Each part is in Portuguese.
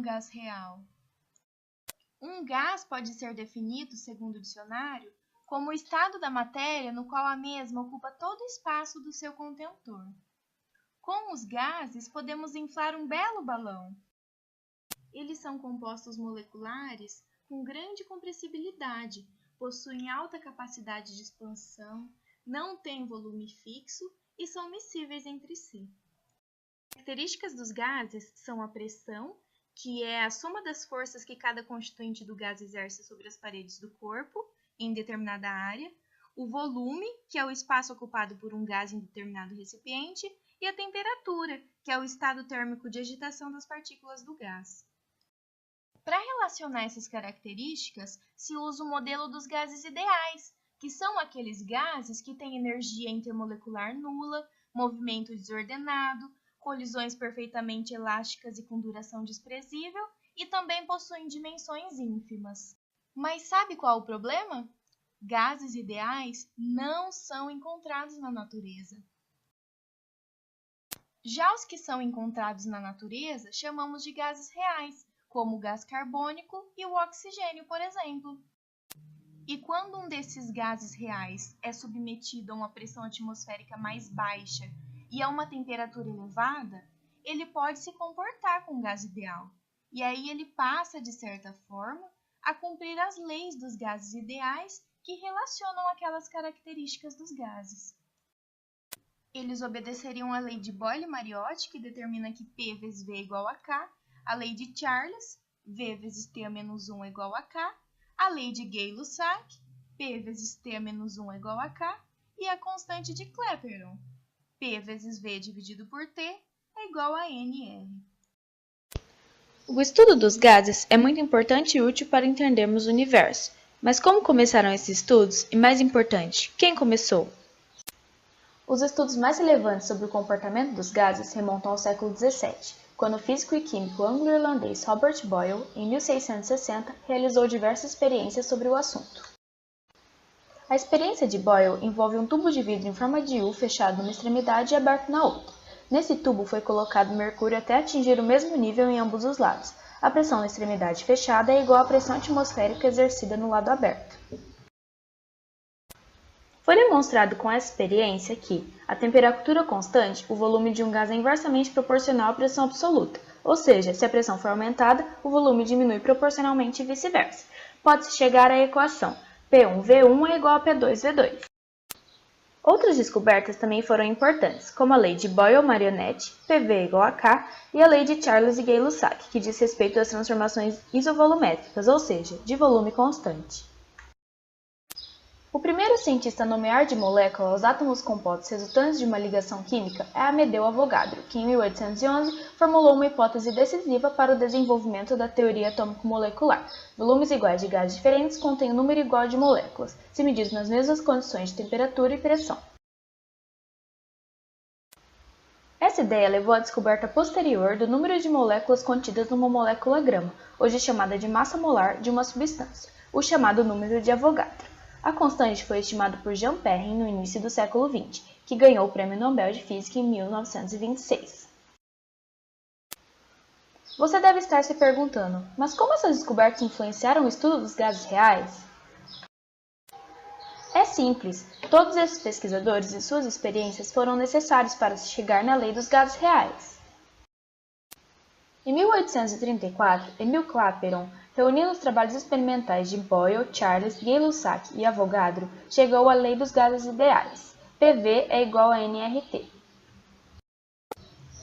um gás real? Um gás pode ser definido, segundo o dicionário, como o estado da matéria no qual a mesma ocupa todo o espaço do seu contentor. Com os gases, podemos inflar um belo balão. Eles são compostos moleculares com grande compressibilidade, possuem alta capacidade de expansão, não têm volume fixo e são miscíveis entre si. As características dos gases são a pressão, que é a soma das forças que cada constituinte do gás exerce sobre as paredes do corpo em determinada área, o volume, que é o espaço ocupado por um gás em determinado recipiente, e a temperatura, que é o estado térmico de agitação das partículas do gás. Para relacionar essas características, se usa o modelo dos gases ideais, que são aqueles gases que têm energia intermolecular nula, movimento desordenado, colisões perfeitamente elásticas e com duração desprezível, e também possuem dimensões ínfimas. Mas sabe qual é o problema? Gases ideais não são encontrados na natureza. Já os que são encontrados na natureza chamamos de gases reais, como o gás carbônico e o oxigênio, por exemplo. E quando um desses gases reais é submetido a uma pressão atmosférica mais baixa e a uma temperatura elevada, ele pode se comportar com o gás ideal. E aí ele passa, de certa forma, a cumprir as leis dos gases ideais que relacionam aquelas características dos gases. Eles obedeceriam à lei de Boyle-Mariotti, que determina que P vezes V é igual a K, a lei de Charles, V vezes T a menos 1 é igual a K, a lei de Gay-Lussac, P vezes T a menos 1 é igual a K, e a constante de Clapeyron, P vezes V dividido por T é igual a NR. O estudo dos gases é muito importante e útil para entendermos o universo. Mas como começaram esses estudos? E mais importante, quem começou? Os estudos mais relevantes sobre o comportamento dos gases remontam ao século XVII, quando o físico e químico anglo-irlandês Robert Boyle, em 1660, realizou diversas experiências sobre o assunto. A experiência de Boyle envolve um tubo de vidro em forma de U fechado numa extremidade e aberto na outra. Nesse tubo foi colocado mercúrio até atingir o mesmo nível em ambos os lados. A pressão na extremidade fechada é igual à pressão atmosférica exercida no lado aberto. Foi demonstrado com essa experiência que, a temperatura constante, o volume de um gás é inversamente proporcional à pressão absoluta, ou seja, se a pressão for aumentada, o volume diminui proporcionalmente e vice-versa. Pode-se chegar à equação P1V1 é igual a P2V2. Outras descobertas também foram importantes, como a lei de Boyle-Marionetti, PV é igual a K, e a lei de Charles e Gay-Lussac, que diz respeito às transformações isovolumétricas, ou seja, de volume constante. O primeiro cientista a nomear de molécula os átomos compostos resultantes de uma ligação química é Amedeo Avogadro, que em 1811 formulou uma hipótese decisiva para o desenvolvimento da teoria atômico-molecular. Volumes iguais de gases diferentes contêm um número igual de moléculas, se medidos nas mesmas condições de temperatura e pressão. Essa ideia levou à descoberta posterior do número de moléculas contidas numa molécula grama, hoje chamada de massa molar de uma substância, o chamado número de Avogadro. A constante foi estimada por Jean Perrin no início do século XX, que ganhou o Prêmio Nobel de Física em 1926. Você deve estar se perguntando, mas como essas descobertas influenciaram o estudo dos gases reais? É simples, todos esses pesquisadores e suas experiências foram necessários para se chegar na lei dos gases reais. Em 1834, Emile Clapeyron, reunindo os trabalhos experimentais de Boyle, Charles, Gay-Lussac e Avogadro, chegou à lei dos gases ideais. PV é igual a nRT.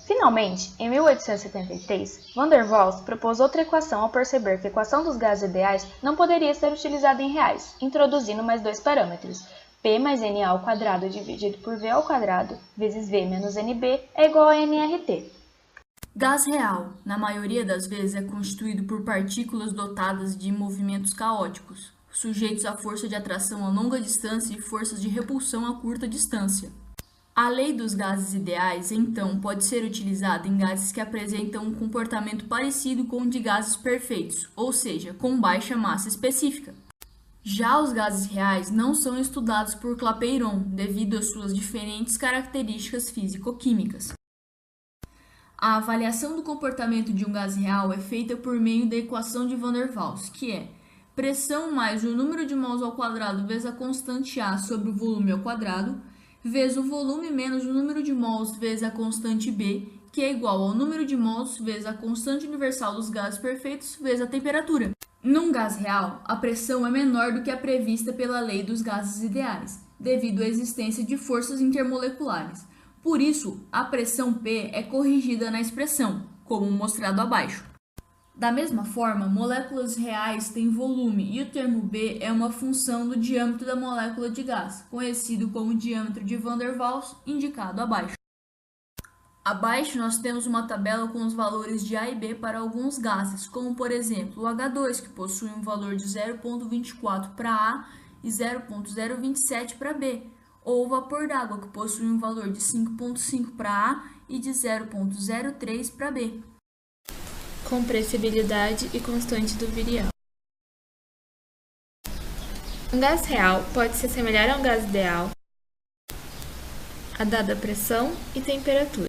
Finalmente, em 1873, Van der Waals propôs outra equação ao perceber que a equação dos gases ideais não poderia ser utilizada em reais, introduzindo mais dois parâmetros. P mais Na ao quadrado dividido por V ao quadrado vezes V menos NB é igual a nRT. Gás real, na maioria das vezes, é constituído por partículas dotadas de movimentos caóticos, sujeitos à força de atração a longa distância e forças de repulsão a curta distância. A lei dos gases ideais, então, pode ser utilizada em gases que apresentam um comportamento parecido com o de gases perfeitos, ou seja, com baixa massa específica. Já os gases reais não são estudados por Clapeyron, devido às suas diferentes características físico-químicas. A avaliação do comportamento de um gás real é feita por meio da equação de Van der Waals, que é pressão mais o número de mols ao quadrado vezes a constante A sobre o volume ao quadrado, vezes o volume menos o número de mols vezes a constante B, que é igual ao número de mols vezes a constante universal dos gases perfeitos vezes a temperatura. Num gás real, a pressão é menor do que a prevista pela lei dos gases ideais, devido à existência de forças intermoleculares. Por isso, a pressão P é corrigida na expressão, como mostrado abaixo. Da mesma forma, moléculas reais têm volume e o termo B é uma função do diâmetro da molécula de gás, conhecido como diâmetro de Van der Waals, indicado abaixo. Abaixo nós temos uma tabela com os valores de A e B para alguns gases, como por exemplo o H2, que possui um valor de 0,24 para A e 0,027 para B, ou o vapor d'água, que possui um valor de 5,5 para A e de 0,03 para B. Compressibilidade e constante do virial. Um gás real pode se assemelhar a um gás ideal a dada pressão e temperatura.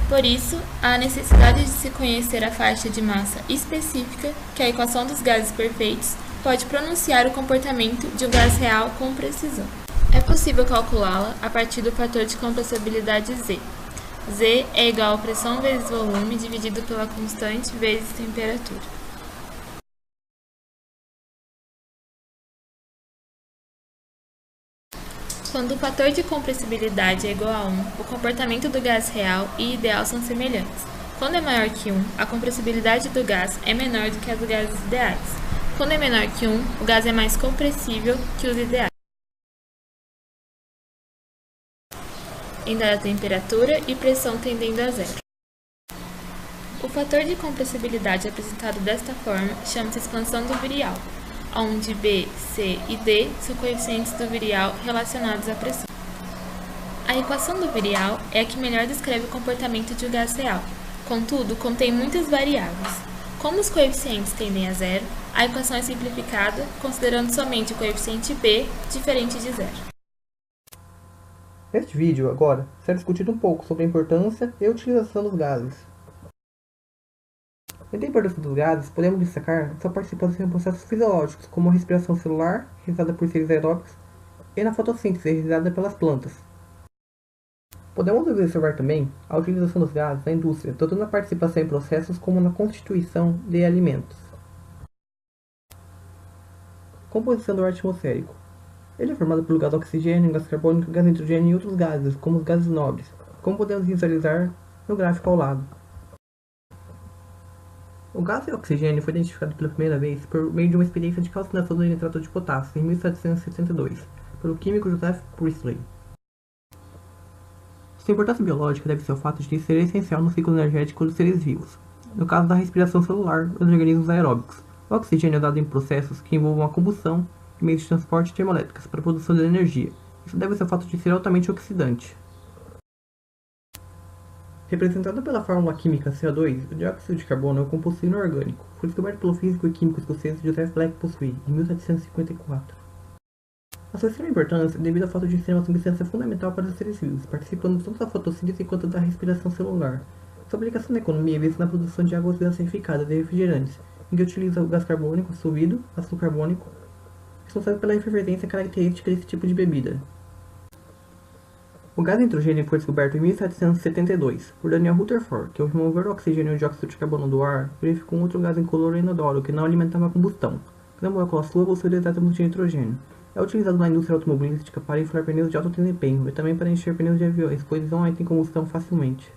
Por isso, há a necessidade de se conhecer a faixa de massa específica que a equação dos gases perfeitos pode pronunciar o comportamento de um gás real com precisão. É possível calculá-la a partir do fator de compressibilidade Z. Z é igual a pressão vezes volume dividido pela constante vezes temperatura. Quando o fator de compressibilidade é igual a 1, o comportamento do gás real e ideal são semelhantes. Quando é maior que 1, a compressibilidade do gás é menor do que a dos gases ideais. Quando é menor que 1, o gás é mais compressível que os ideais. Em dada temperatura e pressão tendendo a zero. O fator de compressibilidade apresentado desta forma chama-se expansão do virial, onde B, C e D são coeficientes do virial relacionados à pressão. A equação do virial é a que melhor descreve o comportamento de um gás real, contudo, contém muitas variáveis. Como os coeficientes tendem a zero, a equação é simplificada, considerando somente o coeficiente B diferente de zero. Neste vídeo, agora, será discutido um pouco sobre a importância e a utilização dos gases. Entre a importância dos gases, podemos destacar sua participação em processos fisiológicos, como a respiração celular, realizada por seres aeróbicos, e na fotossíntese, realizada pelas plantas. Podemos observar também a utilização dos gases na indústria, tanto na participação em processos como na constituição de alimentos. Composição do ar atmosférico. Ele é formado pelo gás oxigênio, gás carbônico, gás nitrogênio e outros gases, como os gases nobres, como podemos visualizar no gráfico ao lado. O gás oxigênio foi identificado pela primeira vez por meio de uma experiência de calcinação do nitrato de potássio em 1772, pelo químico Joseph Priestley. Sua importância biológica deve ser o fato de ser essencial no ciclo energético dos seres vivos. No caso da respiração celular dos organismos aeróbicos, o oxigênio é dado em processos que envolvam a combustão e meios de transporte termoelétricos para a produção de energia. Isso deve-se ao fato de ser altamente oxidante. Representado pela fórmula química CO2, o dióxido de carbono é um composto inorgânico. Foi descoberto pelo físico e químico escocês Joseph Black Purcell em 1754. A sua extrema importância é devido ao fato de ser uma substância fundamental para os seres vivos, participando tanto da fotossíntese quanto da respiração celular. Sua aplicação na economia é vista na produção de águas gaseificadas e refrigerantes, em que utiliza o gás carbônico solvido, ácido carbônico, responsável pela efervescência característica desse tipo de bebida. O gás nitrogênio foi descoberto em 1772 por Daniel Rutherford, que ao remover o oxigênio e o dióxido de carbono do ar, verificou um outro gás incolor e inodoro que não alimentava a combustão. Cada molécula sua possui 2 átomos de nitrogênio. É utilizado na indústria automobilística para inflar pneus de alto desempenho e também para encher pneus de aviões, pois não entra em combustão facilmente.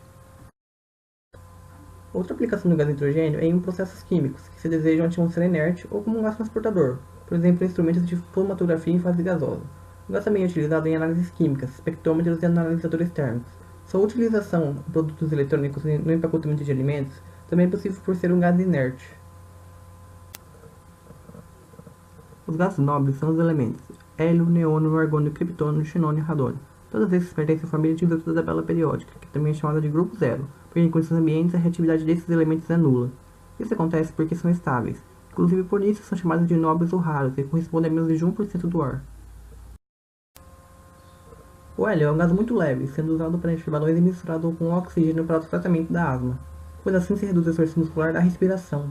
Outra aplicação do gás nitrogênio é em processos químicos, que se desejam uma atmosfera inerte ou como um gás transportador, por exemplo, em instrumentos de cromatografia em fase gasosa. O gás também é utilizado em análises químicas, espectrômetros e analisadores térmicos. Sua utilização em produtos eletrônicos e no empacotamento de alimentos também é possível por ser um gás inerte. Os gases nobres são os elementos hélio, neônio, argônio, criptônio, xenônio e radônio. Todos esses pertencem à família de isótopos da tabela periódica, que também é chamada de grupo zero, porque em condições ambientes a reatividade desses elementos é nula. Isso acontece porque são estáveis. Inclusive por isso são chamados de nobres ou raros e correspondem a menos de 1% do ar. O hélio é um gás muito leve, sendo usado para encher balões e misturado com oxigênio para o tratamento da asma, pois assim se reduz o esforço muscular da respiração.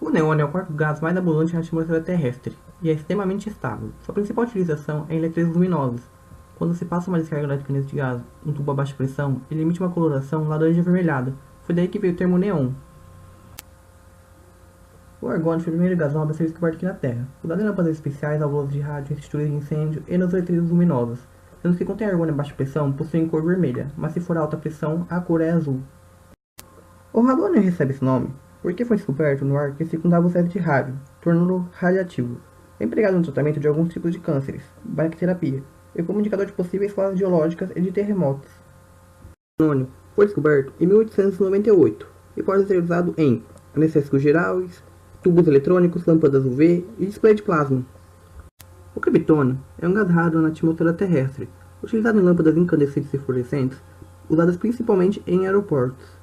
O neon é o quarto gás mais abundante na atmosfera terrestre, e é extremamente estável. Sua principal utilização é em letreiros luminosos. Quando se passa uma descarga elétrica neste gás, um tubo a baixa pressão, ele emite uma coloração laranja avermelhada. Foi daí que veio o termo neon. O argônio foi o primeiro gás nobre a ser descoberto aqui na Terra, usado em lâmpadas especiais, alvos de rádio, extintores de incêndio e nos letreiros luminosos. Sendo que contém argônio a baixa pressão, possuem cor vermelha, mas se for a alta pressão, a cor é azul. O radônio recebe esse nome porque foi descoberto no ar que circundava o cérebro de rádio, tornando-o radioativo. É empregado no tratamento de alguns tipos de cânceres, bacterapia, e como indicador de possíveis fases geológicas e de terremotos. O radônio foi descoberto em 1898 e pode ser usado em anestésicos gerais, tubos eletrônicos, lâmpadas UV e display de plasma. O criptônio é um gás raro na atmosfera terrestre, utilizado em lâmpadas incandescentes e fluorescentes, usadas principalmente em aeroportos.